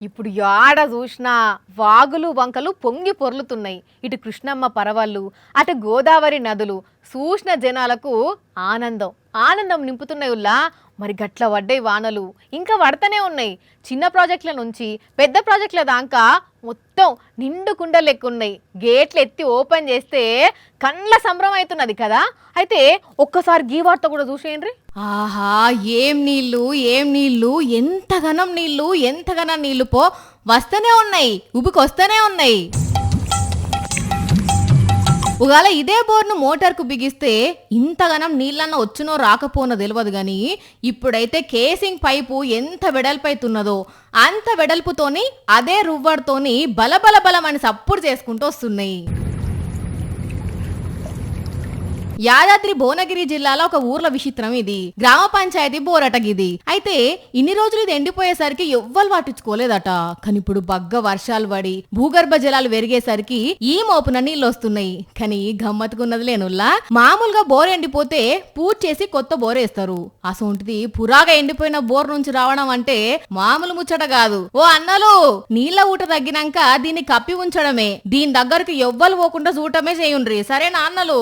ఇప్పుడు యాడ చూసినా వాగులు వంకలు పొంగి పొర్లుతున్నాయి. ఇటు కృష్ణమ్మ పరవళ్ళు, అటు గోదావరి నదులు చూసిన జనాలకు ఆనందం ఆనందం నింపుతున్నాయి. ఉల్లా మరి గట్ల పడ్డాయి వానలు, ఇంకా పడతానే ఉన్నాయి. చిన్న ప్రాజెక్టుల నుంచి పెద్ద ప్రాజెక్టుల దాకా మొత్తం నిండు కుండ లెక్కున్నాయి. గేట్లు ఎత్తి ఓపెన్ చేస్తే కండ్ల సంబరం అవుతున్నది కదా. అయితే ఒక్కసారి గీ వార్త కూడా చూసేయండి. ఆహా, ఏం నీళ్లు ఏం నీళ్లు, ఎంతగనం నీళ్లు ఎంతగనం నీళ్లు పో వస్తూనే ఉన్నాయి, ఉబికొస్తూనే ఉన్నాయి. ఒకవేళ ఇదే బోర్ను మోటార్కు బిగిస్తే ఇంతగనం నీళ్ళన్న వచ్చునో రాకపోనో తెలియదు గాని ఇప్పుడైతే కేసింగ్ పైపు ఎంత వెడల్పైతున్నదో అంత వెడల్పుతోని అదే రువ్వడితోని బలబల బలమని సప్పుడు చేసుకుంటూ వస్తున్నాయి. యాదాద్రి భువనగిరి జిల్లాలో ఒక ఊర్ల విచిత్రం ఇది. గ్రామ పంచాయతీ బోరటగిది. అయితే ఇన్ని రోజులు ఇది ఎండిపోయేసరికి ఎవ్వరు పట్టించుకోలేదట. కానీ ఇప్పుడు బగ్గ వర్షాలు పడి భూగర్భ జలాలు పెరిగేసరికి ఈ మోపున నీళ్ళు వస్తున్నాయి. కానీ గమ్మత్తుకున్నది లేనుల్లా, మామూలుగా బోర్ ఎండిపోతే పూర్తి చేసి కొత్త బోర్ వేస్తారు. అసొంటిది పురాగా ఎండిపోయిన బోర్ నుంచి రావడం అంటే మామూలు ముచ్చట కాదు. ఓ అన్నలు, నీళ్ల ఊట తగ్గినాక దీన్ని కప్పి ఉంచడమే, దీని దగ్గరకు ఎవ్వరు పోకుండా చూడటమే చేయుండ్రి, సరేనా అన్నలు?